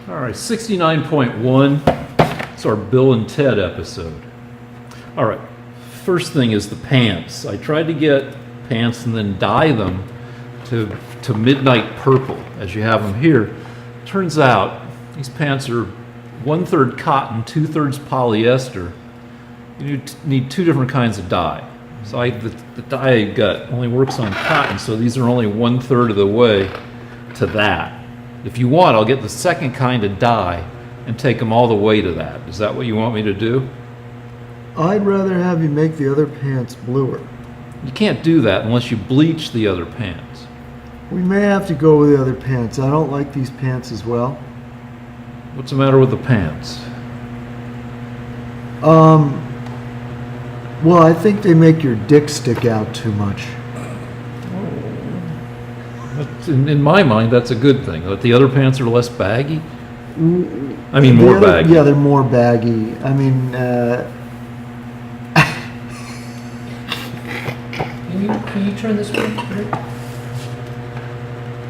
All right, 69.1. It's our Bill and Ted episode. All right, first thing is the pants. I tried to get pants and then dye them to midnight purple, as you have them here. Turns out these pants are 1/3 cotton, 2/3 polyester. You need two different kinds of dye. So the dye I got only works on cotton, so these are only 1/3 of the way to that. If you want, I'll get the second kind of dye and take them all the way to that. Is that what you want me to do? I'd rather have you make the other pants bluer. You can't do that unless you bleach the other pants. We may have to go with the other pants. I don't like these pants as well. What's the matter with the pants? Well, I think they make your dick stick out too much. In my mind, that's a good thing. That the other pants are less baggy? I mean, more baggy. Yeah, they're more baggy. I mean, Can you turn this way? Rick?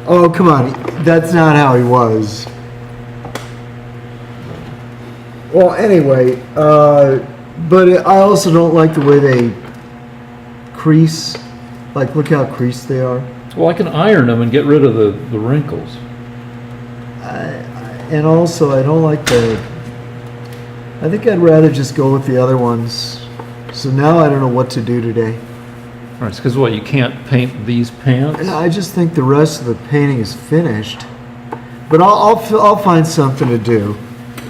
oh, come on. That's not how he was. Well, anyway, but I also don't like the way they crease. Like, look how creased they are. Well, I can iron them and get rid of the wrinkles. And also, I don't like I think I'd rather just go with the other ones. So now I don't know what to do today. All right, it's because what, you can't paint these pants? And I just think the rest of the painting is finished. But I'll find something to do.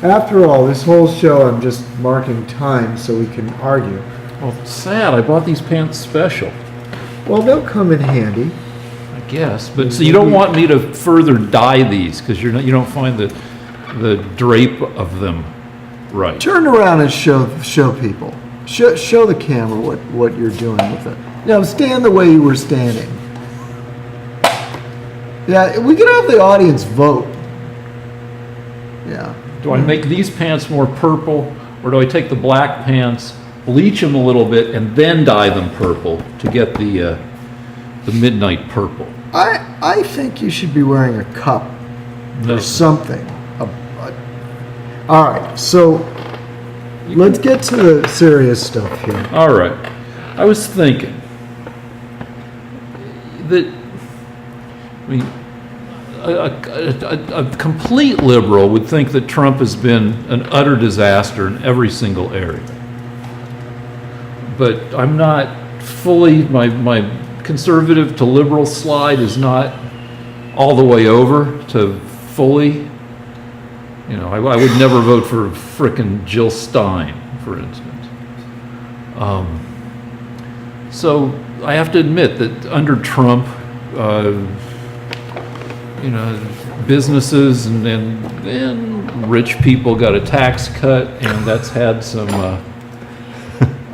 After all, this whole show I'm just marking time so we can argue. Well, it's sad. I bought these pants special. Well, they'll come in handy. I guess, but so you don't want me to further dye these because you don't find the drape of them right. Turn around and show people. Show the camera what you're doing with it. Now stand the way you were standing. Yeah, we can have the audience vote. Yeah. Do I make these pants more purple, or do I take the black pants, bleach them a little bit, and then dye them purple to get the midnight purple? I think you should be wearing a cup or something. All right, so let's get to the serious stuff here. All right. I was thinking that, I mean, a complete liberal would think that Trump has been an utter disaster in every single area. But I'm not fully, my conservative to liberal slide is not all the way over to fully. You know, I would never vote for frickin' Jill Stein, for instance. So I have to admit that under Trump, you know, businesses and rich people got a tax cut, and that's had some...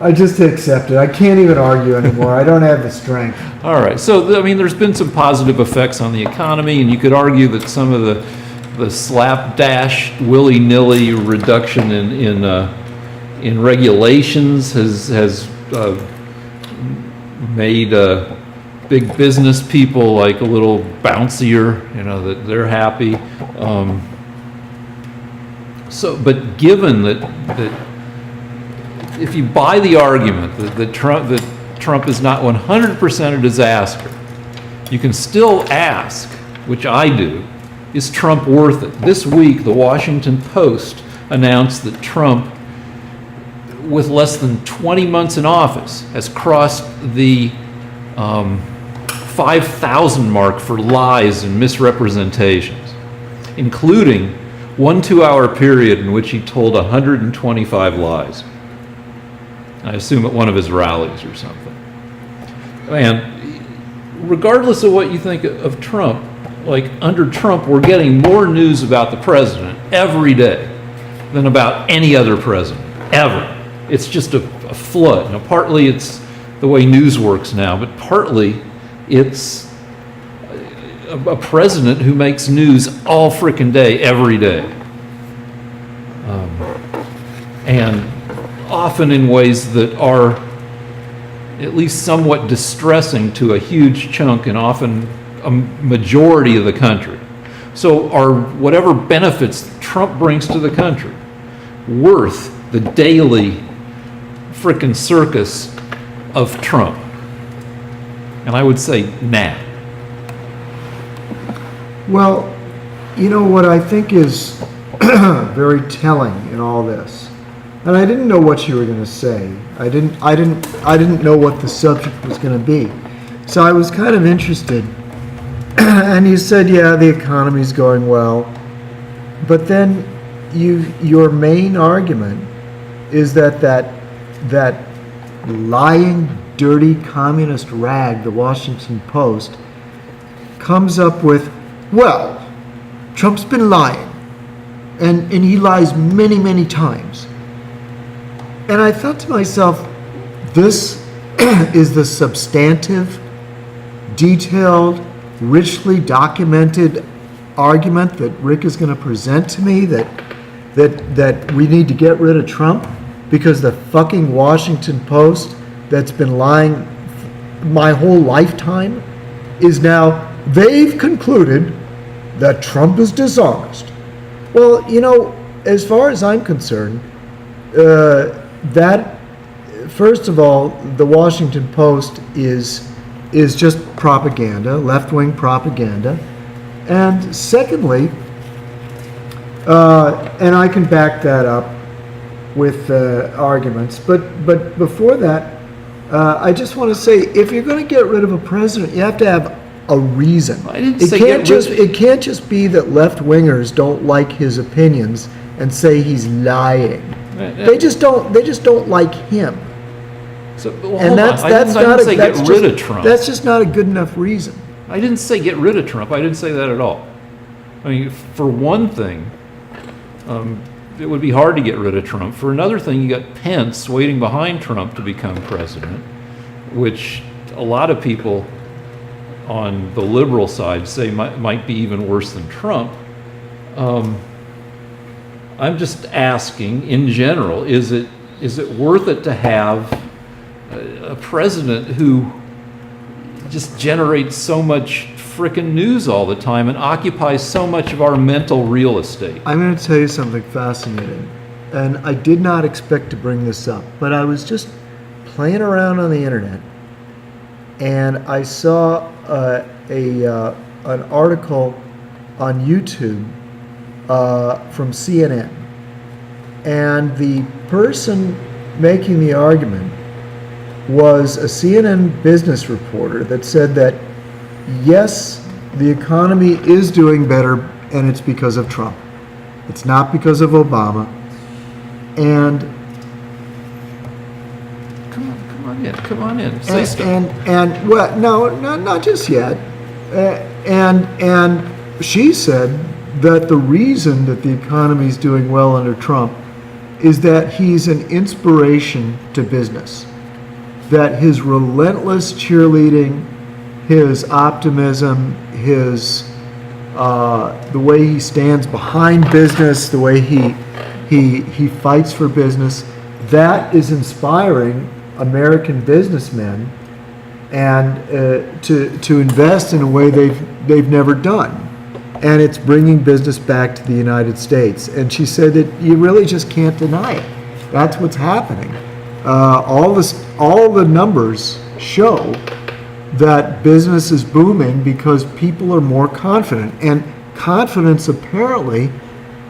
I just accept it. I can't even argue anymore. I don't have the strength. All right. So, I mean, there's been some positive effects on the economy, and you could argue that some of the slapdash, willy-nilly reduction in regulations has made big business people like a little bouncier. You know, that they're happy. But given that if you buy the argument that Trump is not 100% a disaster, you can still ask, which I do, is Trump worth it? This week, the Washington Post announced that Trump, with less than 20 months in office, has crossed the 5,000 mark for lies and misrepresentations, including one 2-hour period in which he told 125 lies. I assume at one of his rallies or something. And regardless of what you think of Trump, like under Trump, we're getting more news about the president every day than about any other president, ever. It's just a flood. Now, partly it's the way news works now, but partly it's a president who makes news all frickin' day, every day. And often in ways that are at least somewhat distressing to a huge chunk and often a majority of the country. So are whatever benefits Trump brings to the country worth the daily frickin' circus of Trump? And I would say, nah. Well, you know what I think is very telling in all this, and I didn't know what you were going to say. I didn't know what the subject was going to be, so I was kind of interested. And you said, yeah, the economy's going well, but then your main argument is that lying, dirty communist rag, the Washington Post, comes up with, well, Trump's been lying, and he lies many, many times. And I thought to myself, this is the substantive, detailed, richly documented argument that Rick is going to present to me, that we need to get rid of Trump because the fucking Washington Post that's been lying my whole lifetime is now, they've concluded that Trump is dishonest. Well, you know, as far as I'm concerned, that, first of all, the Washington Post is just propaganda, left-wing propaganda. And secondly, and I can back that up with arguments, but before that, I just want to say, if you're going to get rid of a president, you have to have a reason. I didn't say get rid. It can't just be that left-wingers don't like his opinions and say he's lying. They just don't like him. So, well, And hold on. that's I not didn't say get rid of just, Trump. that's just not a good enough reason. I didn't say get rid of Trump. I didn't say that at all. I mean, for one thing, it would be hard to get rid of Trump. For another thing, you got Pence waiting behind Trump to become president, which a lot of people on the liberal side say might be even worse than Trump. I'm just asking, in general, is it worth it to have a president who just generates so much frickin' news all the time and occupies so much of our mental real estate? I'm going to tell you something fascinating, and I did not expect to bring this up, but I was just playing around on the internet, and I saw an article on YouTube from CNN, and the person making the argument was a CNN business reporter that said that, yes, the economy is doing better, and it's because of Trump. It's not because of Obama. And Come on in. Say stuff. and well, no, not just yet. And she said that the reason that the economy is doing well under Trump is that he's an inspiration to business. That his relentless cheerleading, his optimism, his the way he stands behind business, the way he fights for business, that is inspiring American businessmen and to invest in a way they've never done, and it's bringing business back to the United States. And she said that you really just can't deny it. That's what's happening. All the numbers show that business is booming because people are more confident, and confidence apparently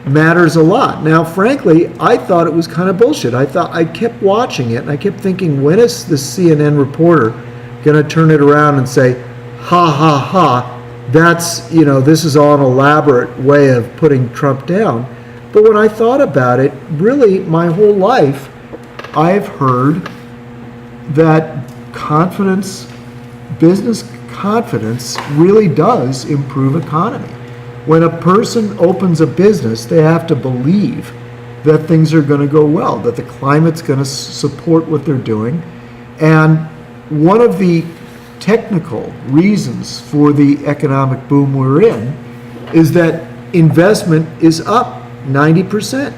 matters a lot. Now, frankly, I thought it was kind of bullshit. I kept watching it, and I kept thinking, when is the CNN reporter going to turn it around and say, ha ha ha, that's, this is all an elaborate way of putting Trump down. But when I thought about it, really, my whole life, I've heard that confidence, business confidence, really does improve economy. When a person opens a business, they have to believe that things are going to go well, that the climate's going to support what they're doing. And one of the technical reasons for the economic boom we're in is that investment is up 90%.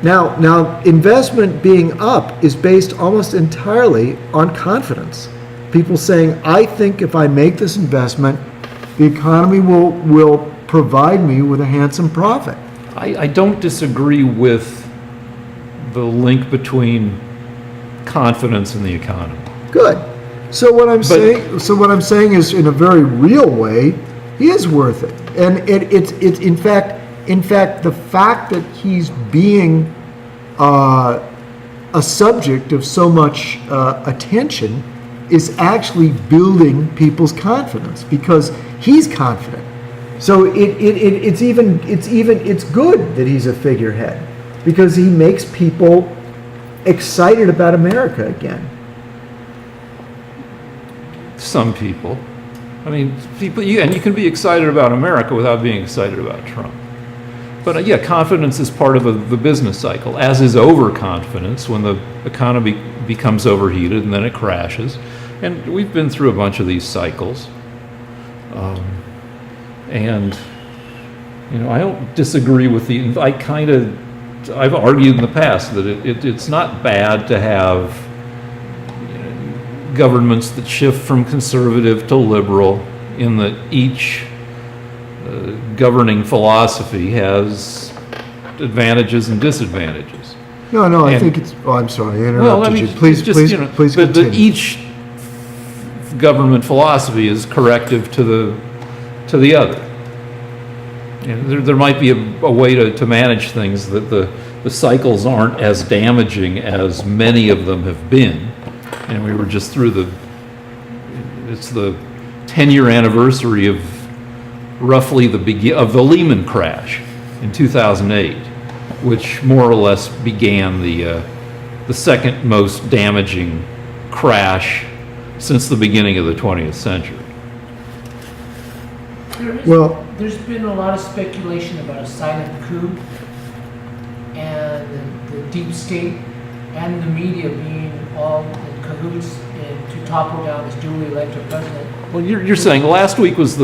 Now, investment being up is based almost entirely on confidence. People saying, I think if I make this investment, the economy will provide me with a handsome profit. I don't disagree with the link between confidence in the economy. Good. So what I'm saying is, in a very real way, he is worth it. And it's in fact the fact that he's being a subject of so much attention is actually building people's confidence because he's confident. So it's good that he's a figurehead because he makes people excited about America again. Some people. I mean, and you can be excited about America without being excited about Trump. But yeah, confidence is part of the business cycle, as is overconfidence when the economy becomes overheated and then it crashes. And we've been through a bunch of these cycles. And, you know, I don't disagree with I've argued in the past that it's not bad to have governments that shift from conservative to liberal, in that each governing philosophy has advantages and disadvantages. No, I think it's. Oh, I'm sorry, I interrupted Well, I mean, you. Please but continue. each government philosophy is corrective to the other. You know, there might be a way to manage things that the cycles aren't as damaging as many of them have been. And we were just through it's the 10-year anniversary of roughly of the Lehman crash in 2008, which more or less began the second most damaging crash since the beginning of the 20th century. There's been a lot of speculation about a silent coup and the deep state and the media being all in cahoots to topple down this duly elected president. Well, you're saying last week was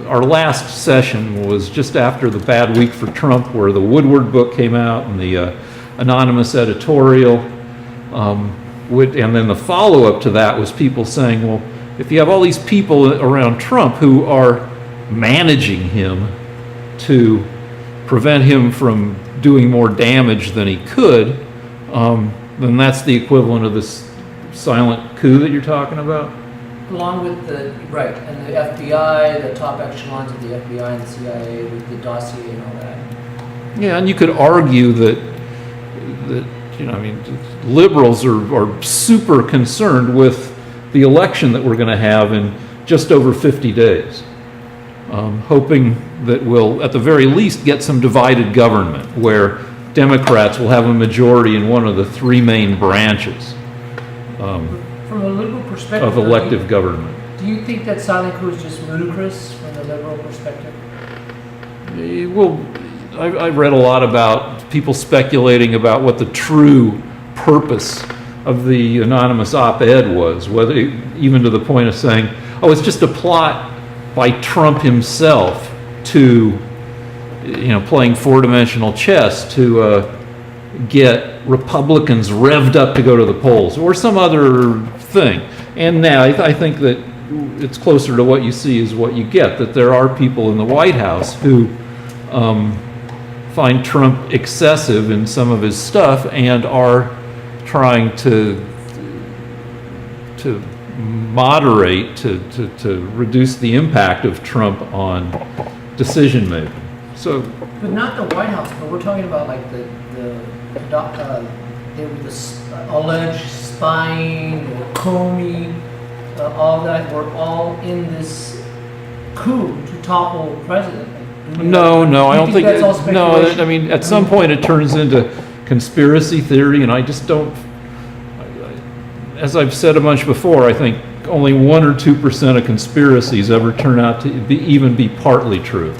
our last session was just after the bad week for Trump, where the Woodward book came out and the anonymous editorial, and then the follow-up to that was people saying, well, if you have all these people around Trump who are managing him to prevent him from doing more damage than he could, then that's the equivalent of this silent coup that you're talking about? Along with and the FBI, the top echelons of the FBI and the CIA with the dossier and all that. Yeah, and you could argue that liberals are super concerned with the election that we're going to have in just over 50 days, hoping that we'll, at the very least, get some divided government where Democrats will have a majority in one of the three main branches from a liberal perspective of elective government. Do you think that silent coup is just ludicrous from the liberal perspective? Well, I read a lot about people speculating about what the true purpose of the anonymous op-ed was, whether even to the point of saying, oh, it's just a plot by Trump himself to, playing four-dimensional chess to get Republicans revved up to go to the polls, or some other thing. And now I think that it's closer to what you see is what you get, that there are people in the White House who find Trump excessive in some of his stuff and are trying to moderate, to reduce the impact of Trump on decision making. So, but not the White House. But we're talking about like the alleged spying or Comey, all that were all in this coup to topple the president. No, I don't think that's all no. I mean, at some point it turns into conspiracy theory, and I just don't. As I've said a bunch before, I think only 1 or 2% of conspiracies ever turn out to even be partly true.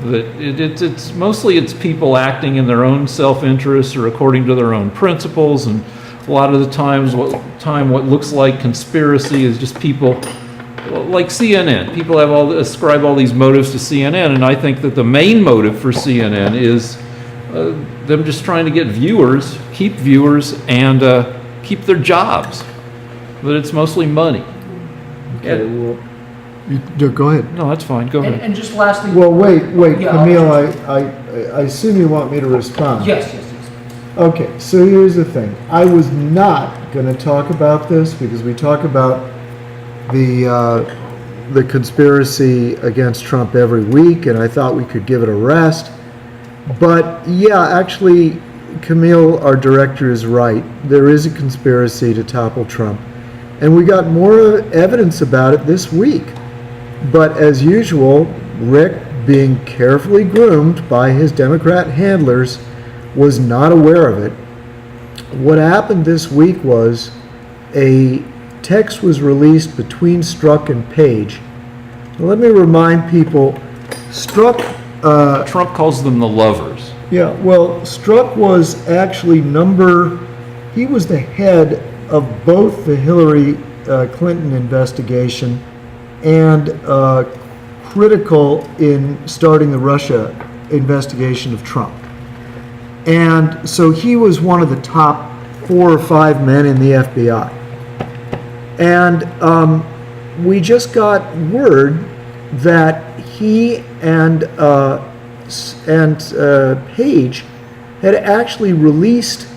That it's mostly people acting in their own self-interest or according to their own principles, and a lot of the times what looks like conspiracy is just people like CNN. People ascribe all these motives to CNN, and I think that the main motive for CNN is them just trying to get viewers, keep viewers, and keep their jobs. But it's mostly money. Okay, well, Go ahead. No, that's fine. Go ahead. And just lastly. Well, wait, Yeah, Camille, I assume you want me to respond. Yes. Okay, so here's the thing. I was not going to talk about this because we talk about the conspiracy against Trump every week, and I thought we could give it a rest. But yeah, actually, Camille, our director, is right. There is a conspiracy to topple Trump, and we got more evidence about it this week. But as usual, Rick, being carefully groomed by his Democrat handlers, was not aware of it. What happened this week was a text was released between Strzok and Page. Now, let me remind people, Strzok... Trump calls them the lovers. Yeah, well, Strzok was actually he was the head of both the Hillary Clinton investigation and critical in starting the Russia investigation of Trump. And so he was one of the top 4 or 5 men in the FBI. And we just got word that he and Page had actually released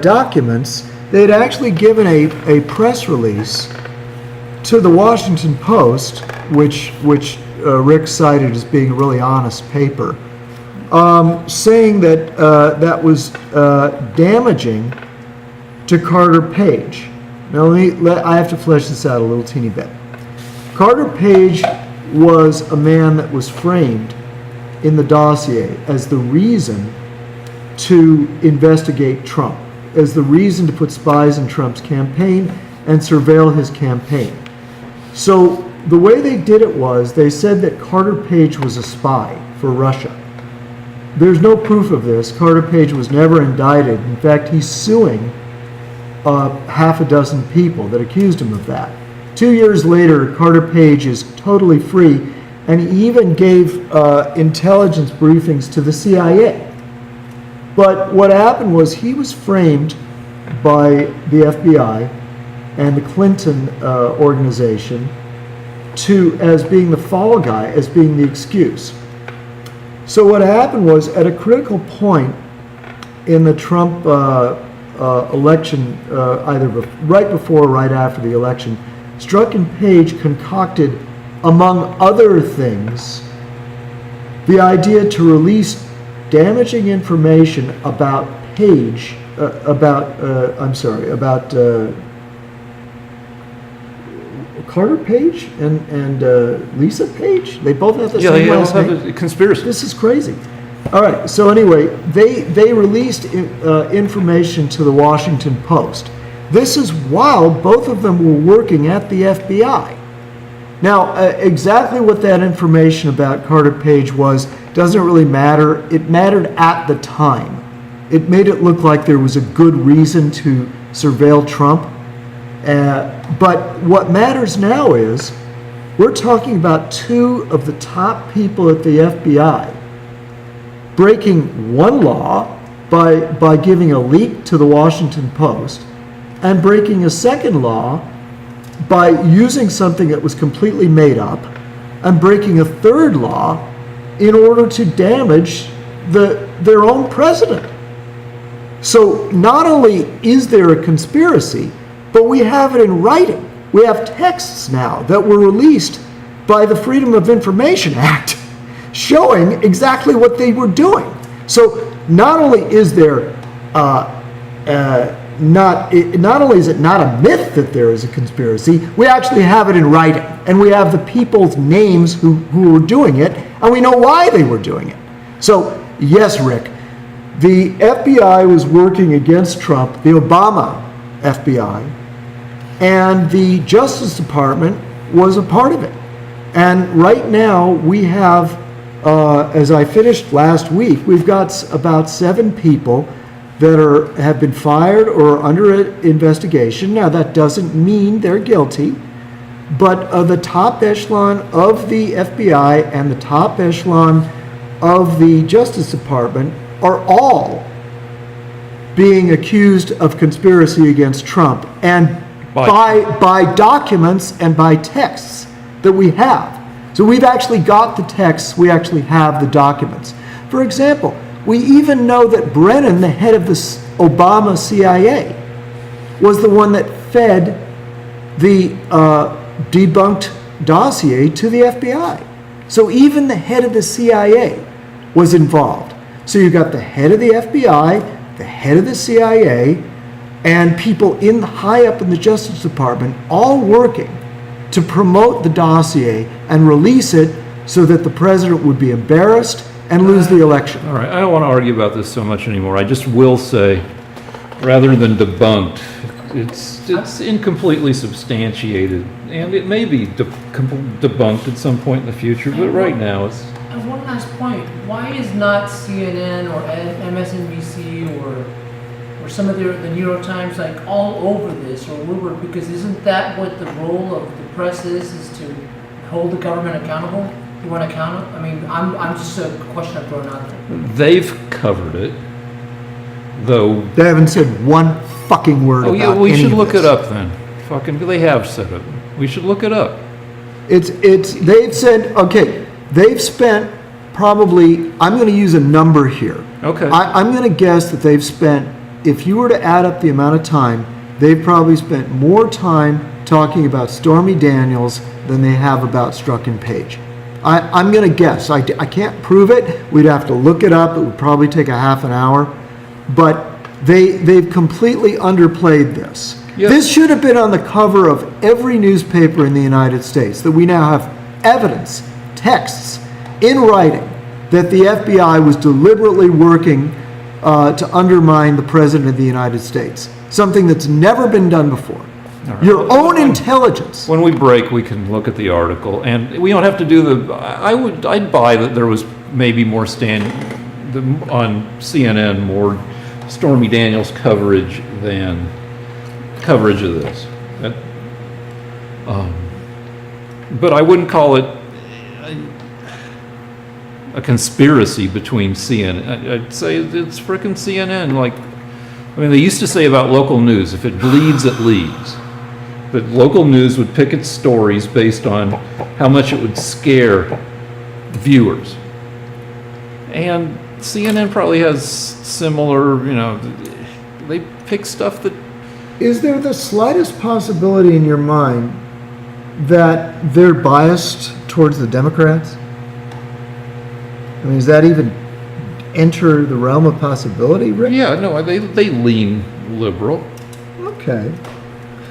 documents. They had actually given a press release to the Washington Post, which Rick cited as being a really honest paper, saying that that was damaging to Carter Page. Now I have to flesh this out a little teeny bit. Carter Page was a man that was framed in the dossier as the reason to investigate Trump, as the reason to put spies in Trump's campaign and surveil his campaign. So the way they did it was they said that Carter Page was a spy for Russia. There's no proof of this. Carter Page was never indicted. In fact, he's suing half a dozen people that accused him of that. 2 years later, Carter Page is totally free, and he even gave intelligence briefings to the CIA. But what happened was he was framed by the FBI and the Clinton organization as being the fall guy, as being the excuse. So what happened was, at a critical point in the Trump election, either right before or right after the election, Strzok and Page concocted, among other things, the idea to release damaging information about Page, about Carter Page and Lisa Page. They both have the same last name. Have a conspiracy. This is crazy. All right. So anyway, they released information to the Washington Post. This is while both of them were working at the FBI. Now, exactly what that information about Carter Page was doesn't really matter. It mattered at the time. It made it look like there was a good reason to surveil Trump. But what matters now is we're talking about 2 of the top people at the FBI breaking one law by giving a leak to the Washington Post, and breaking a second law by using something that was completely made up, and breaking a third law in order to damage their own president. So not only is there a conspiracy, but we have it in writing. We have texts now that were released by the Freedom of Information Act showing exactly what they were doing. So not only is there not only is it not a myth that there is a conspiracy, we actually have it in writing, and we have the people's names who were doing it, and we know why they were doing it. So yes, Rick, the FBI was working against Trump, the Obama FBI, and the Justice Department was a part of it. And right now we have, as I finished last week, we've got about 7 people that have been fired or are under investigation. Now, that doesn't mean they're guilty, but the top echelon of the FBI and the top echelon of the Justice Department are all being accused of conspiracy against Trump. And by documents and by texts that we have. So we've actually got the texts, we actually have the documents. For example, we even know that Brennan, the head of the Obama CIA, was the one that fed the debunked dossier to the FBI. So even the head of the CIA was involved. So you've got the head of the FBI, the head of the CIA, and people high up in the Justice Department all working to promote the dossier and release it so that the president would be embarrassed and lose the election. All right, I don't want to argue about this so much anymore. I just will say, rather than debunked, it's incompletely substantiated, and it may be debunked at some point in the future, but right now it's... And one last point, why is not CNN or MSNBC or some of the New York Times like all over this, or Woodward? Because isn't that what the role of the press is to hold the government accountable? You want to count it? I mean, I'm just a question I'm throwing out there. They've covered it, though. They haven't said one fucking word about yeah, we any should of look this. it up then. Fucking, they have said it. We should look it up. They've said, okay, they've spent probably, I'm going to use a number here. Okay. I'm going to guess that they've spent, if you were to add up the amount of time, they've probably spent more time talking about Stormy Daniels than they have about Strzok and Page. I'm going to guess. I can't prove it. We'd have to look it up. It would probably take a half an hour. But they've completely underplayed this. Yep. This should have been on the cover of every newspaper in the United States, that we now have evidence, texts, in writing, that the FBI was deliberately working to undermine the President of the United States. Something that's never been done before. Right. Your own intelligence. When we break, we can look at the article, and we don't have to do the. I'd buy that there was maybe more on CNN, more Stormy Daniels coverage than coverage of this. But I wouldn't call it a conspiracy between CNN. I'd say it's frickin' CNN. Like, I mean, they used to say about local news, if it bleeds, it leads. But local news would pick its stories based on how much it would scare viewers. And CNN probably has similar, they pick stuff that... Is there the slightest possibility in your mind that they're biased towards the Democrats? I mean, does that even enter the realm of possibility, Rick? Yeah, no, they lean liberal. Okay.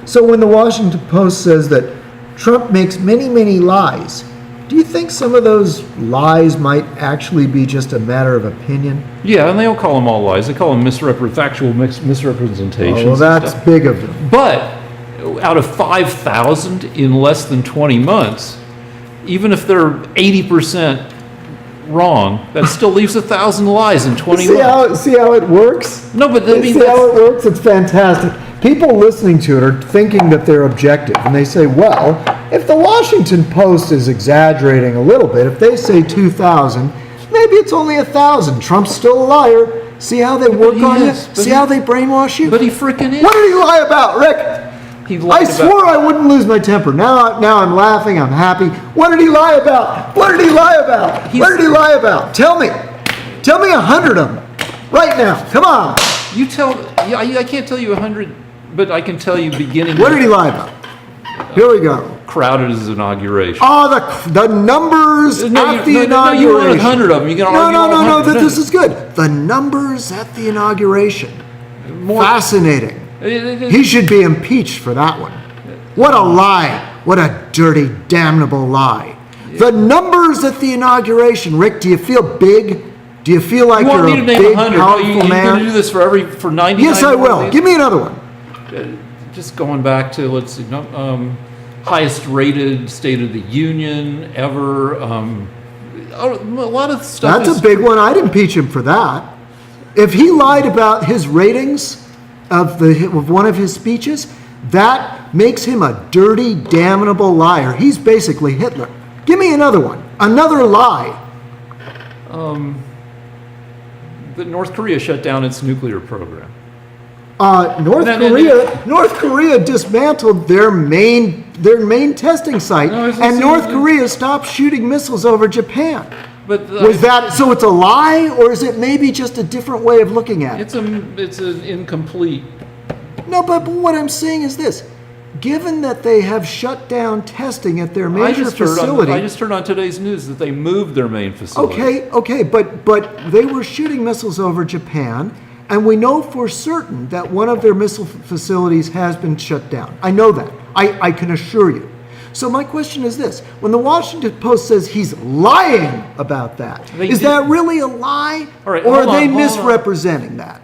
So when the Washington Post says that Trump makes many, many lies, do you think some of those lies might actually be just a matter of opinion? Yeah, and they don't call them all lies. They call them factual misrepresentations. Oh, well, that's big of them. But out of 5,000 in less than 20 months, even if they're 80% wrong, that still leaves 1,000 lies in 20 months. See how it works? No, but I mean, see how it works? It's fantastic. People listening to it are thinking that they're objective, and they say, well, if the Washington Post is exaggerating a little bit, if they say 2,000, maybe it's only 1,000. Trump's still a liar. See how they work on you? See how they brainwash you? But he freaking is. What did he lie about, Rick? I swore I wouldn't lose my temper. Now I'm laughing. I'm happy. What did he lie about? What did he lie about? What did he lie about? Tell me. Tell me 100 of them. Right now. Come on. You tell. Yeah, I can't tell you 100, but I can tell you beginning. What did he lie about? Here we go. Crowded his inauguration. Oh, the numbers at the inauguration. No, you wanted 100 of them. You can No. This is good. The numbers at the inauguration. Fascinating. He should be impeached for that one. What a lie. What a dirty, damnable lie. The numbers at the inauguration. Rick, do you feel big? Do you feel like you're a big, powerful man? You're going to do this for 99? Yes, I will. Give me another one. Just going back to, let's see, highest rated State of the Union ever. A lot of stuff. That's a big one. I'd impeach him for that. If he lied about his ratings of one of his speeches, that makes him a dirty, damnable liar. He's basically Hitler. Give me another one. Another lie. That North Korea shut down its nuclear program. North Korea dismantled their main testing site, No, it's- and North Korea stopped shooting missiles over Japan. But Was that so? It's a lie, or is it maybe just a different way of looking at it? it's an incomplete. No, but what I'm saying is this: given that they have shut down testing at their I major just facility, heard on today's news that they moved their main facility. okay, but they were shooting missiles over Japan, and we know for certain that one of their missile facilities has been shut down. I know that. I can assure you. So my question is this: when the Washington Post says he's lying about that, is that really a lie, All right, or are hold they on, hold on. misrepresenting that?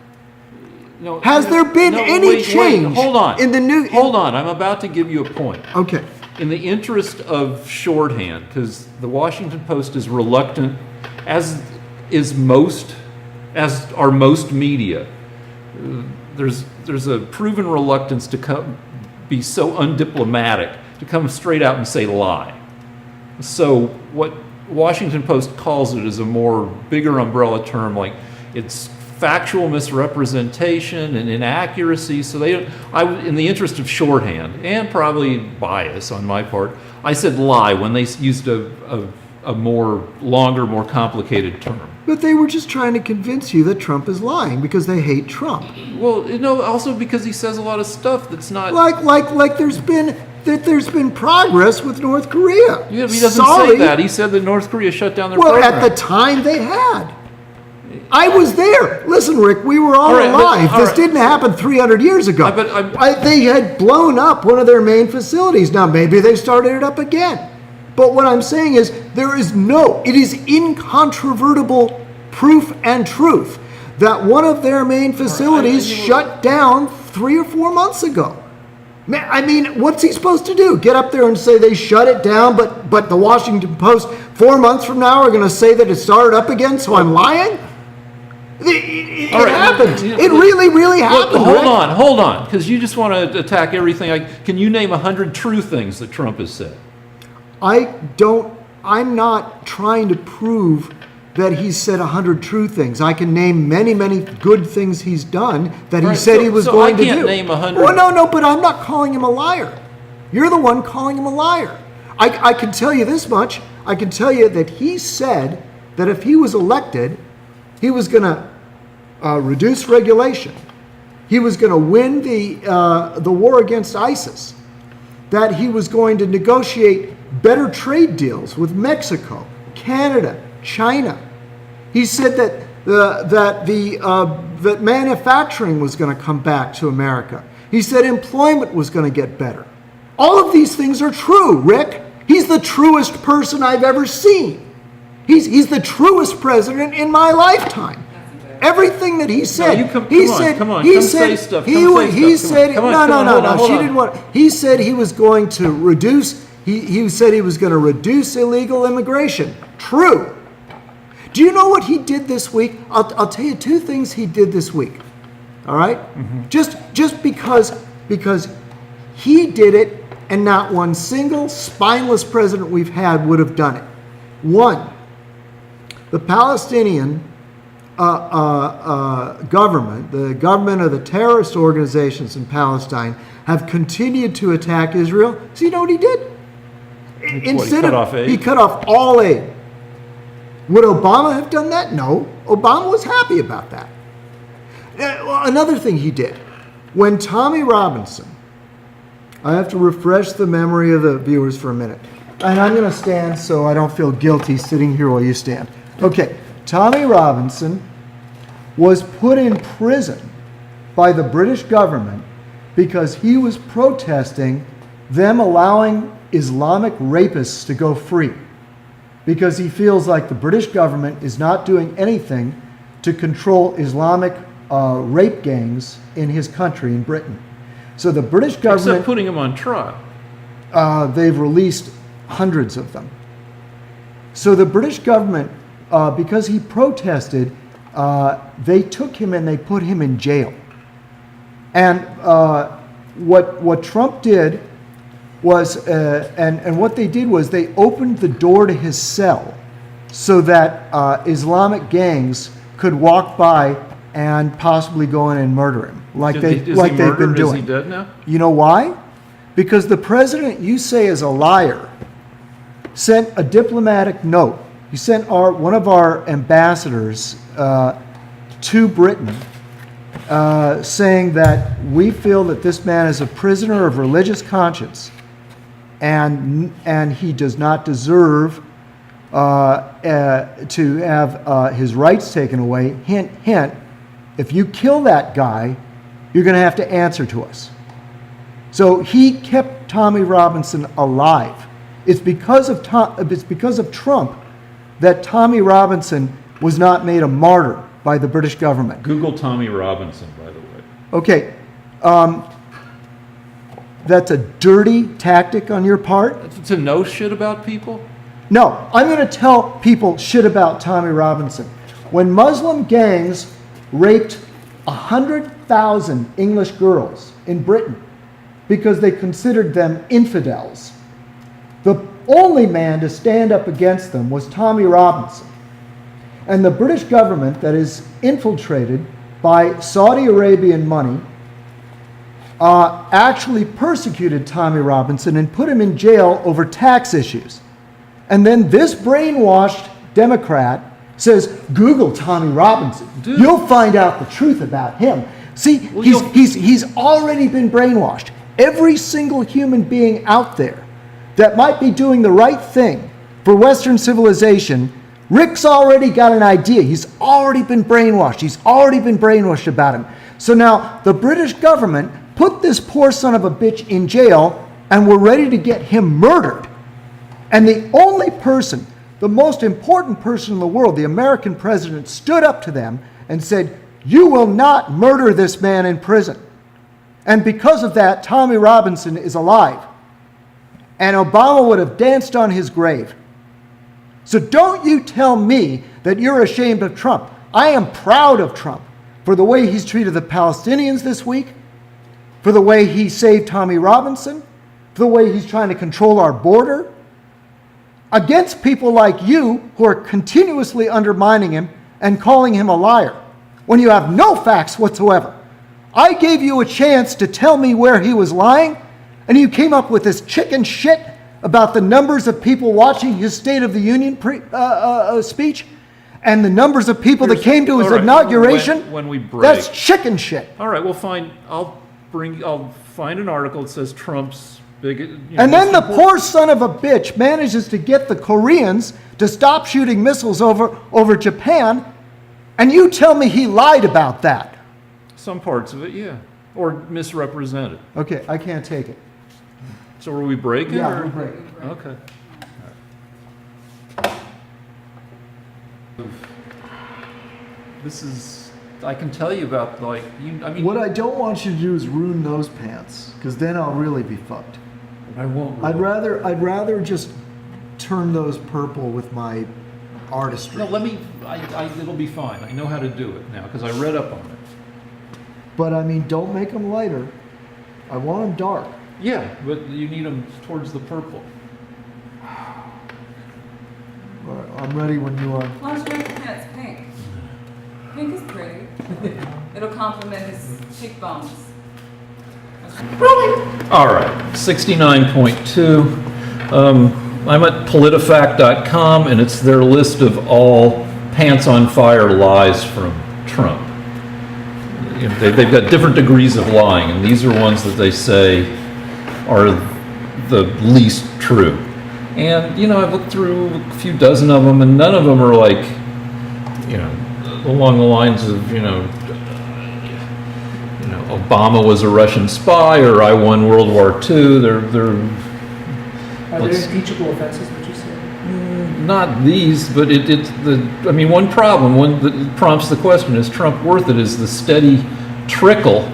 No, Has there been any change hold on. in the new? Hold on, I'm about to give you a point. Okay. In the interest of shorthand, because the Washington Post is reluctant, as are most media. There's a proven reluctance to be so undiplomatic, to come straight out and say lie. So what Washington Post calls it is a more bigger umbrella term, like it's factual misrepresentation and inaccuracy. So in the interest of shorthand and probably bias on my part, I said lie when they used a more longer, more complicated term. But they were just trying to convince you that Trump is lying because they hate Trump. Well, no, also because he says a lot of stuff that's not. Like there's been progress with North Korea. Yeah, he doesn't say that. He said that North Korea shut down their Well, program. at the time they had. I was there. Listen, Rick, we were all right, but- alive. all This right. didn't happen 300 years ago. They had blown up one of their main facilities. Now, maybe they started it up again. But what I'm saying is, it is incontrovertible proof and truth that one of their main facilities shut down 3 or 4 months ago. I mean, what's he supposed to do? Get up there and say they shut it down, but the Washington Post 4 months from now are going to say that it started up again, so I'm lying? It happened. It really happened. Well, hold on, because you just want to attack everything. Can you name 100 true things that Trump has said? I'm not trying to prove that he's said 100 true things. I can name many, many good things he's done that he said he was going to do. I can't name 100. Well, no, but I'm not calling him a liar. You're the one calling him a liar. I can tell you this much. I can tell you that he said that if he was elected, he was going to reduce regulation. He was going to win the war against ISIS. That he was going to negotiate better trade deals with Mexico, Canada, China. He said that manufacturing was going to come back to America. He said employment was going to get better. All of these things are true, Rick. He's the truest person I've ever seen. He's the truest president in my lifetime. Everything that he said, he said he was going to reduce. He said he was going to reduce illegal immigration. True. Do you know what he did this week? I'll tell you 2 things he did this week. All right? Mm-hmm. Just because he did it, and not one single spineless president we've had would have done it. 1, the Palestinian government, the government of the terrorist organizations in Palestine, have continued to attack Israel. So you know what he did? He cut off aid? He cut off all aid. Would Obama have done that? No. Obama was happy about that. Another thing he did, when Tommy Robinson, I have to refresh the memory of the viewers for a minute, and I'm going to stand so I don't feel guilty sitting here while you stand. Okay, Tommy Robinson was put in prison by the British government because he was protesting them allowing Islamic rapists to go free, because he feels like the British government is not doing anything to control Islamic rape gangs in his country, in Britain. So the British government... Except putting him on trial. They've released hundreds of them. So the British government, because he protested, they took him and they put him in jail. And what Trump did was, and what they did was they opened the door to his cell so that Islamic gangs could walk by and possibly go in and murder him. like Is they've he been murdered? doing. Is he dead now? You know why? Because the president you say is a liar sent a diplomatic note. He sent one of our ambassadors to Britain saying that we feel that this man is a prisoner of religious conscience and he does not deserve to have his rights taken away. Hint, hint, if you kill that guy, you're going to have to answer to us. So he kept Tommy Robinson alive. It's because of Trump that Tommy Robinson was not made a martyr by the British government. Google Tommy Robinson, by the way. Okay, that's a dirty tactic on your part. To know shit about people? No, I'm going to tell people shit about Tommy Robinson. When Muslim gangs raped 100,000 English girls in Britain because they considered them infidels, the only man to stand up against them was Tommy Robinson. And the British government that is infiltrated by Saudi Arabian money actually persecuted Tommy Robinson and put him in jail over tax issues. And then this brainwashed Democrat says, Google Tommy Robinson. Dude. You'll find out the truth about him. See, Well, he's already been brainwashed. Every single human being out there that might be doing the right thing for Western civilization, Rick's already got an idea. He's already been brainwashed. He's already been brainwashed about him. So now the British government put this poor son of a bitch in jail and we're ready to get him murdered. And the only person, the most important person in the world, the American president, stood up to them and said, you will not murder this man in prison. And because of that, Tommy Robinson is alive. And Obama would have danced on his grave. So don't you tell me that you're ashamed of Trump. I am proud of Trump for the way he's treated the Palestinians this week, for the way he saved Tommy Robinson, for the way he's trying to control our border, against people like you who are continuously undermining him and calling him a liar when you have no facts whatsoever. I gave you a chance to tell me where he was lying, and you came up with this chicken shit about the numbers of people watching his State of the Union speech and the numbers of people that came to his inauguration. When we break. That's chicken shit. All right, we'll find. I'll find an article that says Trump's big. And then the poor son of a bitch manages to get the Koreans to stop shooting missiles over Japan, and you tell me he lied about that. Some parts of it, yeah, or misrepresented. Okay, I can't take it. So are we breaking? Yeah, or? we're breaking. Okay. This is. I can tell you about like you. I mean, What I don't want you to do is ruin those pants, because then I'll really be fucked. I won't. I'd rather just turn those purple with my artistry. No, let me. It'll be fine. I know how to do it now because I read up on it. But I mean, don't make them lighter. I want them dark. Yeah, but you need them towards the purple. All right, I'm ready when you are. Why don't you make the pants pink? Pink is pretty. It'll complement his cheekbones. All right, 69.2. I'm at politifact.com, and it's their list of all pants on fire lies from Trump. You know, they've got different degrees of lying, and these are ones that they say are the least true. And, you know, I've looked through a few dozen of them, and none of them are like, you know, along the lines of, Obama was a Russian spy, or I won World War II. Are there impeachable offenses, would you say? Not these, but one problem, one that prompts the question, is Trump worth it, is the steady trickle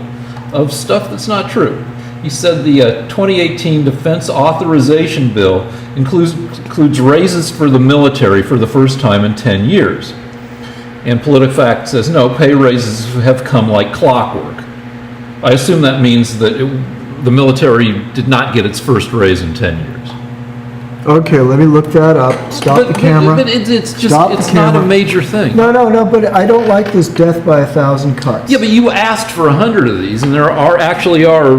of stuff that's not true. He said the 2018 Defense Authorization Bill includes raises for the military for the first time in 10 years. And PolitiFact says, no, pay raises have come like clockwork. I assume that means that the military did not get its first raise in 10 years. Okay, let me look that up. Stop the camera. But it's just, Stop the it's not a camera. major thing. No, but I don't like this death by 1,000 cuts. Yeah, but you asked for 100 of these, and there actually are,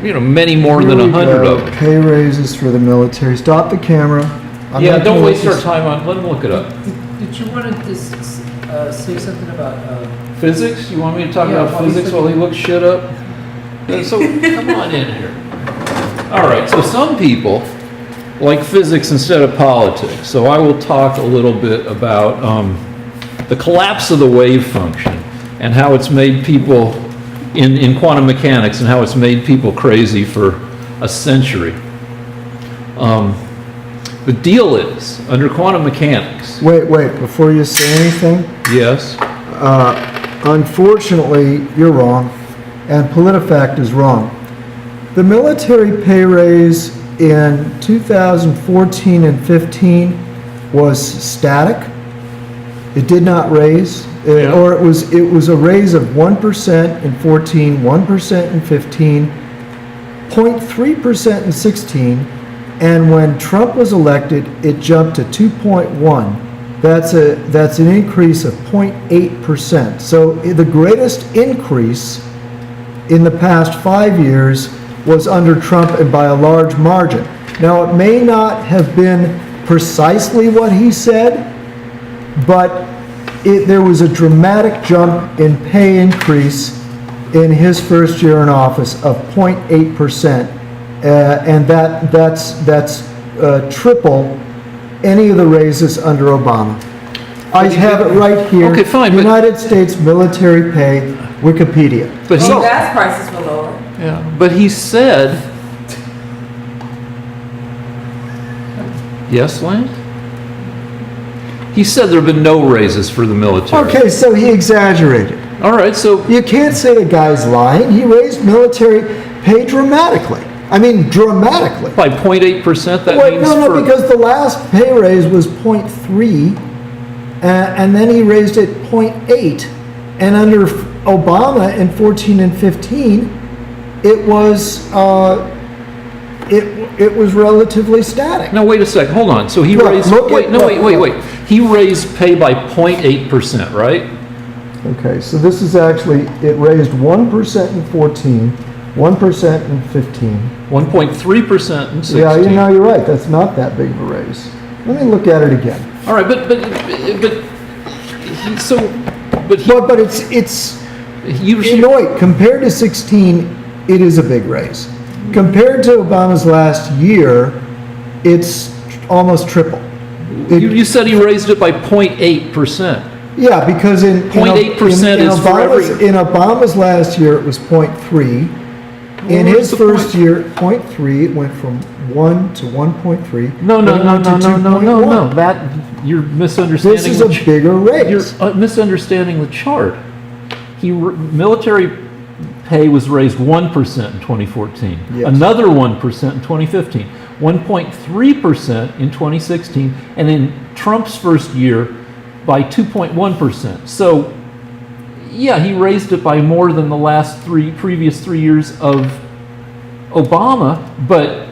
many more Here than we 100 go. of them. Pay raises for the military. Stop the camera. I'm Yeah, not don't gonna waste let our this- time on, let him look it up. Did you want to say something about, Physics? You want me to talk Yeah, about while he's physics while he looks shit up? So, come on in here. All right, so some people like physics instead of politics. So I will talk a little bit about the collapse of the wave function and how it's made people, in quantum mechanics, and how it's made people crazy for a century. The deal is, under quantum mechanics, Wait, before you say anything, yes, unfortunately, you're wrong, and PolitiFact is wrong. The military pay raise in 2014 and 15 was static. It did not raise, Yeah. or it was a raise of 1% in 14, 1% in 15, 0.3% in 16, and when Trump was elected, it jumped to 2.1. That's an increase of 0.8%. So the greatest increase in the past 5 years was under Trump, and by a large margin. Now, it may not have been precisely what he said, but there was a dramatic jump in pay increase in his first year in office of 0.8%, and that's triple any of the raises under Obama. I have it right here. Okay, fine, but- United States military pay, Wikipedia. but he, Gas prices were lower. yeah, but he said, yes, Lane? He said there have been no raises for the military. Okay, so he exaggerated. All right, so You can't say the guy's lying. He raised military pay dramatically. I mean, dramatically. by 0.8%, that Wait, means no, for... because the last pay raise was 0.3, and then he raised it 0.8, and under Obama in 14 and 15, it was it was relatively static. No, wait a second, hold on. So he Look, raised... look Wait, at- no, look, wait. look. He raised pay by 0.8%, right? Okay, so this is actually, it raised 1% in 14, 1% in 15. 1.3% in 16. Yeah, you're right. That's not that big of a raise. Let me look at it again. All right, but It's you wait, compared to 16, it is a big raise. Compared to Obama's last year, it's almost triple. you said he raised it by 0.8%. Yeah, because in 0.8% is for every- in Obama's last year, it was 0.3. In Well, his what's the first point? year, 0.3, it went from 1 to 1.3. No, then it went to 2.1. That, you're misunderstanding. This is a bigger raise. You're misunderstanding the chart. Military pay was raised 1% in 2014, Yes. another 1% in 2015, 1.3% in 2016, and in Trump's first year by 2.1%. So, yeah, he raised it by more than the previous 3 years of Obama, but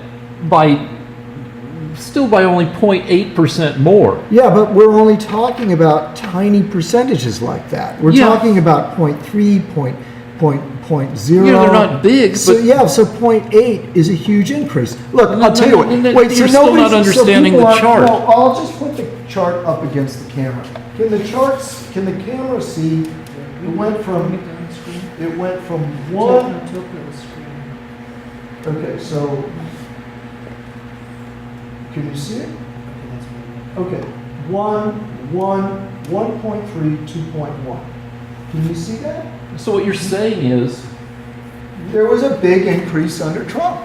still by only 0.8% more. Yeah, but we're only talking about tiny percentages like that. We're Yeah. talking about 0.3, point 0.0. Yeah, they're not big, So but- yeah, so 0.8 is a huge increase. Look, I'll tell you what. no, Wait, so you're still not nobody's- so understanding people the aren't- chart. No, I'll just put the chart up against the camera. Can the camera see? It went from one. Okay, so can you see it? Okay, 1.3, 2.1. Can you see that? So what you're saying is, There was a big increase under Trump.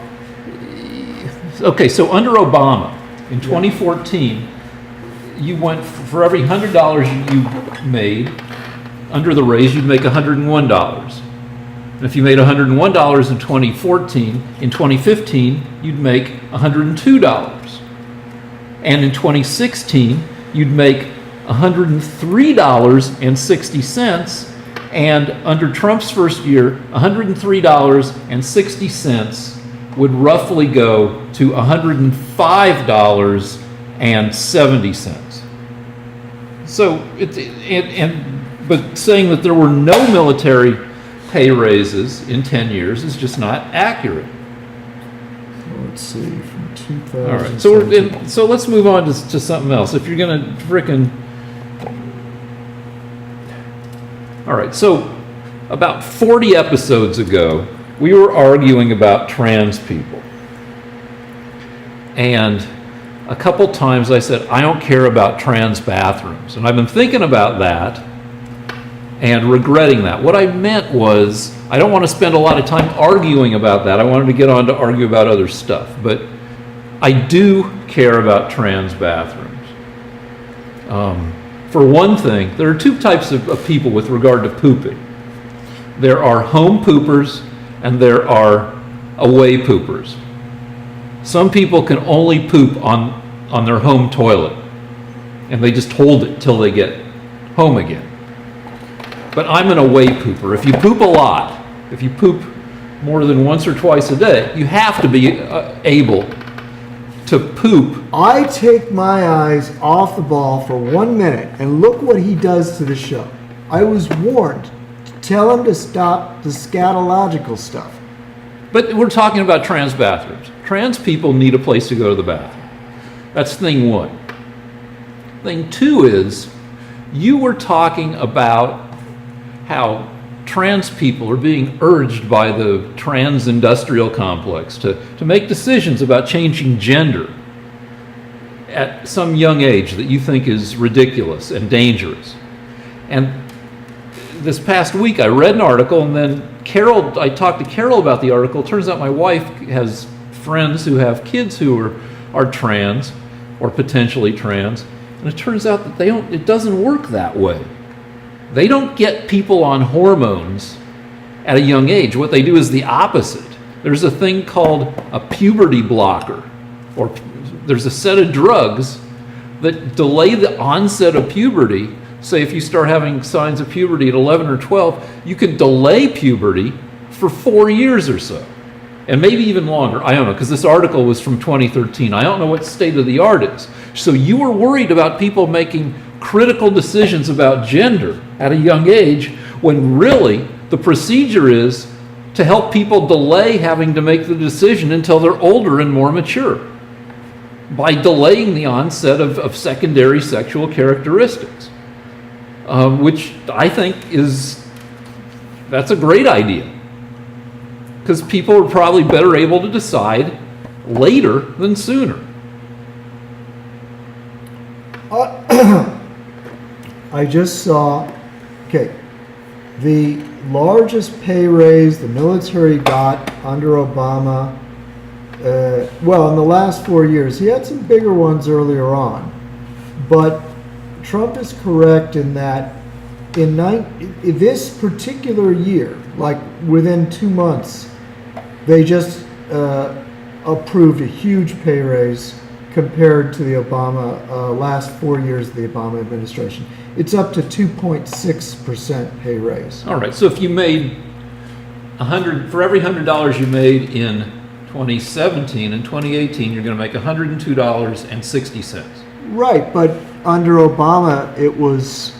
okay, so under Obama, in 2014, you went, for every $100 you made, under the raise, you'd make $101. And if you made $101 in 2014, in 2015, you'd make $102. And in 2016, you'd make $103.60, and under Trump's first year, $103.60 would roughly go to $105.70. So, but saying that there were no military pay raises in 10 years is just not accurate. Let's see, from 2000. All right, so let's move on to something else. If you're going to frickin'... All right, so about 40 episodes ago, we were arguing about trans people. And a couple times I said, I don't care about trans bathrooms. And I've been thinking about that and regretting that. What I meant was, I don't want to spend a lot of time arguing about that. I wanted to get on to argue about other stuff. But I do care about trans bathrooms. For one thing, there are two types of people with regard to pooping. There are home poopers and there are away poopers. Some people can only poop on their home toilet, and they just hold it till they get home again. But I'm an away pooper. If you poop a lot, if you poop more than once or twice a day, you have to be able to poop. I take my eyes off the ball for 1 minute, and look what he does to the show. I was warned. Tell him to stop the scatological stuff. But we're talking about trans bathrooms. Trans people need a place to go to the bathroom. That's thing one. Thing two is, you were talking about how trans people are being urged by the trans industrial complex to make decisions about changing gender at some young age that you think is ridiculous and dangerous. And this past week I read an article, and then I talked to Carol about the article. It turns out my wife has friends who have kids who are trans or potentially trans, and it turns out that it doesn't work that way. They don't get people on hormones at a young age. What they do is the opposite. There's a thing called a puberty blocker, or there's a set of drugs that delay the onset of puberty. Say if you start having signs of puberty at 11 or 12, you can delay puberty for 4 years or so. And maybe even longer. I don't know, because this article was from 2013. I don't know what state of the art is. So you were worried about people making critical decisions about gender at a young age, when really the procedure is to help people delay having to make the decision until they're older and more mature, by delaying the onset of secondary sexual characteristics, which I think that's a great idea, because people are probably better able to decide later than sooner. I just saw, the largest pay raise the military got under Obama, in the last 4 years. He had some bigger ones earlier on, but Trump is correct in that in this particular year, like within 2 months, they just approved a huge pay raise compared to the Obama last 4 years of the Obama administration. It's up to 2.6% pay raise. All right, so if you made for every $100 you made in 2017 and 2018, you're going to make $102.60. Right, but under Obama, it was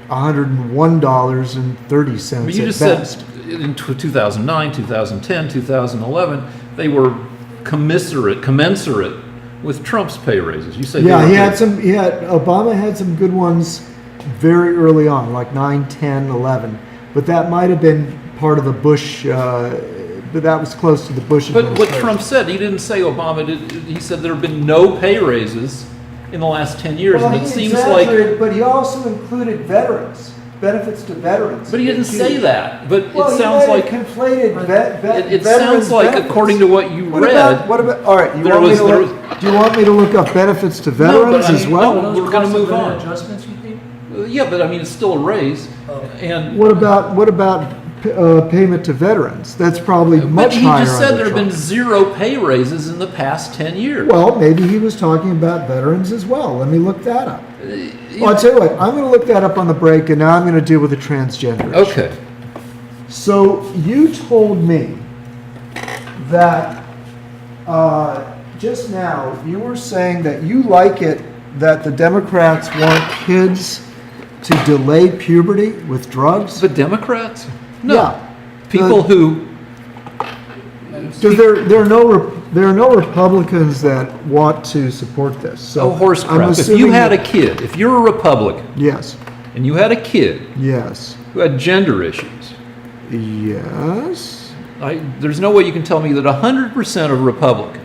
$101.30. But you just said in 2009, 2010, 2011, they were commensurate with Trump's pay raises. You said Obama had some good ones very early on, like 9, 10, 11. But that might have been part of the Bush, but that was close to the Bush administration. But what Trump said, he didn't say Obama did. He said there have been no pay raises in the last 10 years. Well, and it seems like... But he also included veterans, benefits to veterans. But he didn't say that. But well, it sounds like... conflated it sounds like, benefits. According to what you read... What about, all right, do you want me to look up benefits to veterans as well? No, we're going to move on. Adjustments, you think? Yeah, but I mean, it's still a raise. Oh. And what about payment to veterans? That's probably much higher. But he just said there have Trump. been 0 pay raises in the past 10 years. Well, maybe he was talking about veterans as well. Let me look that up. Well, I'll tell you what, I'm going to look that up on the break, and now I'm going to deal with the transgender issue. Okay. So you told me that Just now, you were saying that you like it that the Democrats want kids to delay puberty with drugs? The Democrats? No. Yeah. People who, Because there are no Republicans that want to support this. So oh, horse I'm crap. If you assuming had a that- kid, if you're a Republican Yes, and you had a kid yes, who had gender issues, yes. there's no way you can tell me that 100% of Republicans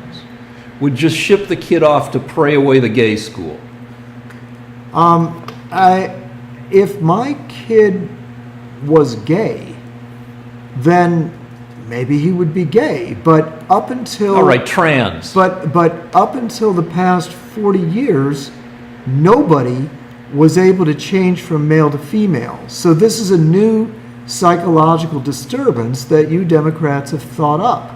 would just ship the kid off to pray away the gay school. If my kid was gay, then maybe he would be gay. But up until All right, trans. But up until the past 40 years, nobody was able to change from male to female. So this is a new psychological disturbance that you Democrats have thought up.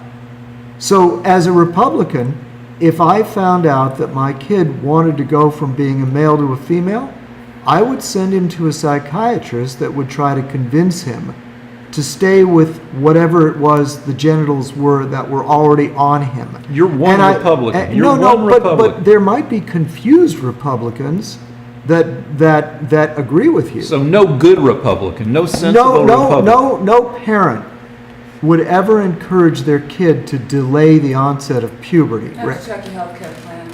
So as a Republican, if I found out that my kid wanted to go from being a male to a female, I would send him to a psychiatrist that would try to convince him to stay with whatever it was the genitals were that were already on him. You're one Republican. You're one but Republican. there might be confused Republicans that agree with you. So no good Republican, no sensible Republican. No parent would ever encourage their kid to delay the onset of puberty. You have to check your healthcare plan.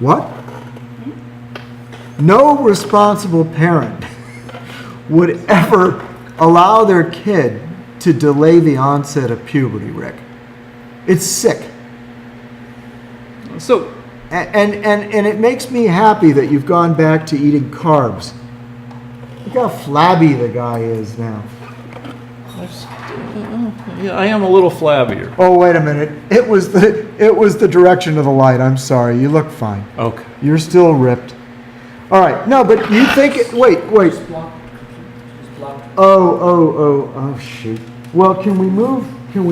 What? No responsible parent would ever allow their kid to delay the onset of puberty, Rick. It's sick. So And it makes me happy that you've gone back to eating carbs. Look how flabby the guy is now. yeah, I am a little flabbier. Oh, wait a minute. It was the direction of the light. I'm sorry. You look fine. Okay. You're still ripped. All right. No, but you think it, wait. Just block. Oh, shoot. Well, can we move? Well,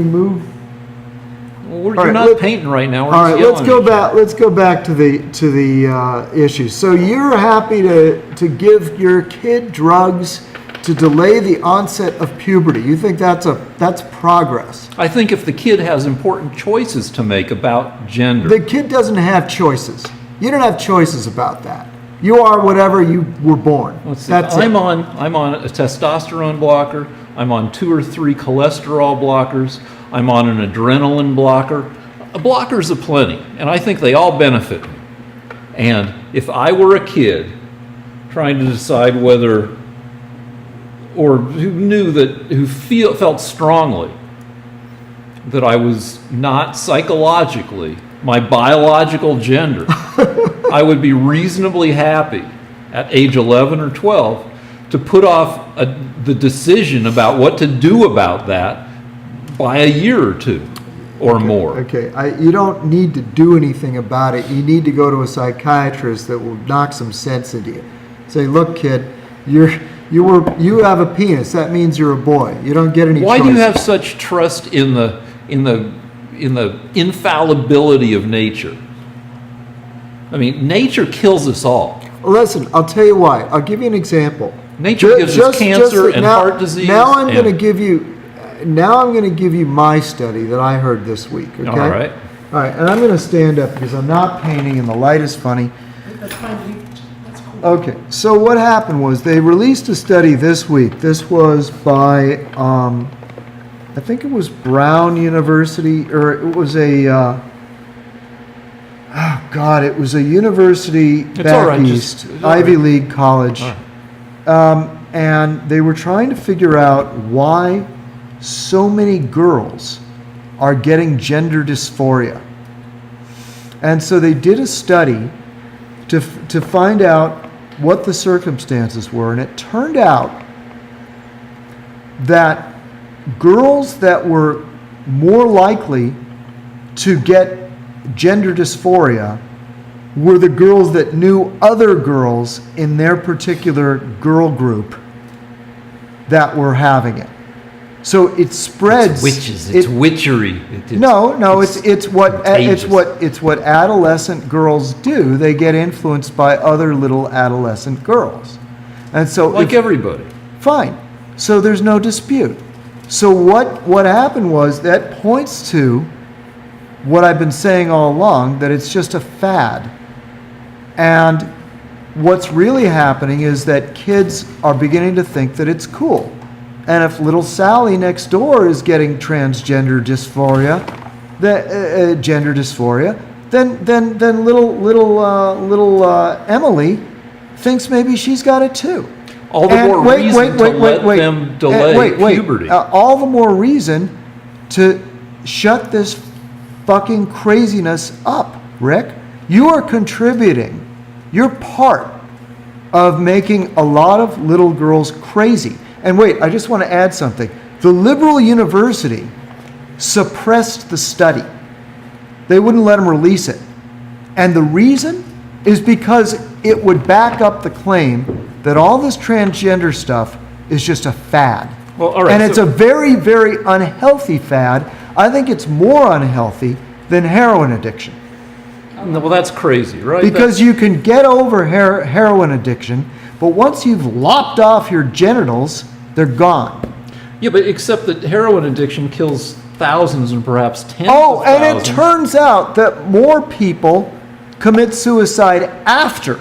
All you're right, not painting right now. We're All just right, let's yelling go at each back. other. Let's go back to the issue. So you're happy to give your kid drugs to delay the onset of puberty. You think that's progress? I think if the kid has important choices to make about gender, The kid doesn't have choices. You don't have choices about that. You are whatever you were born. let's see, That's I'm it. on a testosterone blocker. I'm on 2 or 3 cholesterol blockers. I'm on an adrenaline blocker. Blockers are plenty, and I think they all benefit me. And if I were a kid trying to decide whether, or who felt strongly that I was not psychologically my biological gender, I would be reasonably happy at age 11 or 12 to put off the decision about what to do about that by a year or two or more. Okay, you don't need to do anything about it. You need to go to a psychiatrist that will knock some sense into you. Say, look, kid, you have a penis. That means you're a boy. You don't get any. Why do you choice. have such trust in the infallibility of nature? I mean, nature kills us all. Well, listen, I'll tell you why. I'll give you an example. Nature gives us cancer and heart disease. Now I'm and- going to give you. Now I'm going to give you my study that I heard this week. Okay. All right. All right, and I'm going to stand up because I'm not painting and the light is funny. That's fine. That's cool. Okay, so what happened was they released a study this week. This was by, I think it was Brown University, or it was it was a university It's all back right, east, it's all Ivy right. League college. All right. And they were trying to figure out why so many girls are getting gender dysphoria. And so they did a study to find out what the circumstances were, and it turned out that girls that were more likely to get gender dysphoria were the girls that knew other girls in their particular girl group that were having it. So it spreads. It's witches. It's witchery. No, it's what contagious. adolescent girls do. They get influenced by other little adolescent girls, and so Like everybody. fine. So there's no dispute. So what happened was that points to what I've been saying all along, that it's just a fad. And what's really happening is that kids are beginning to think that it's cool. And if little Sally next door is getting transgender dysphoria, gender dysphoria, then little Emily thinks maybe she's got it too. All the more reason to let them delay puberty. All the more reason to shut this fucking craziness up, Rick. You are contributing. You're part of making a lot of little girls crazy. And wait, I just want to add something. The liberal university suppressed the study. They wouldn't let them release it. And the reason is because it would back up the claim that all this transgender stuff is just a fad. Well, all right, and it's a very, very unhealthy fad. I think it's more unhealthy than heroin addiction. No, well, that's crazy, right? Because you can get over heroin addiction, but once you've lopped off your genitals, they're gone. Yeah, but except that heroin addiction kills thousands and perhaps tens of Oh, and it thousands. turns out that more people commit suicide after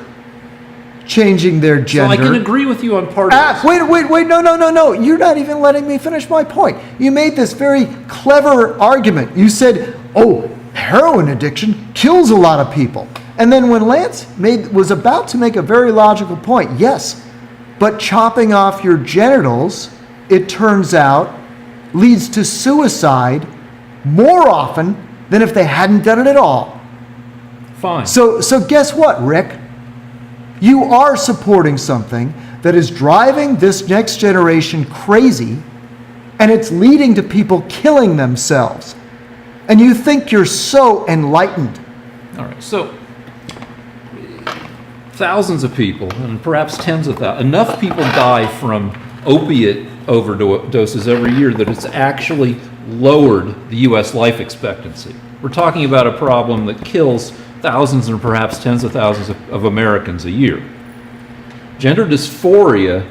changing their So gender. I can agree with you on part of this. Wait, no. You're not even letting me finish my point. You made this very clever argument. You said, oh, heroin addiction kills a lot of people. And then when Lance was about to make a very logical point, yes, but chopping off your genitals, it turns out, leads to suicide more often than if they hadn't done it at all. Fine. So guess what, Rick? You are supporting something that is driving this next generation crazy, and it's leading to people killing themselves. And you think you're so enlightened. All right, so thousands of people, and perhaps tens of thousands, enough people die from opiate overdoses every year that it's actually lowered the U.S. life expectancy. We're talking about a problem that kills thousands and perhaps tens of thousands of Americans a year. Gender dysphoria,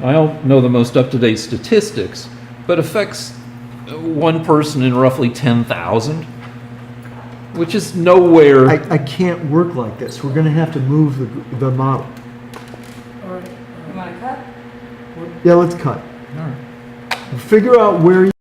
I don't know the most up-to-date statistics, but affects one person in roughly 10,000, which is nowhere. I can't work like this. We're going to have to move the model. All right. You want to cut? Yeah, let's cut. All right. Figure out where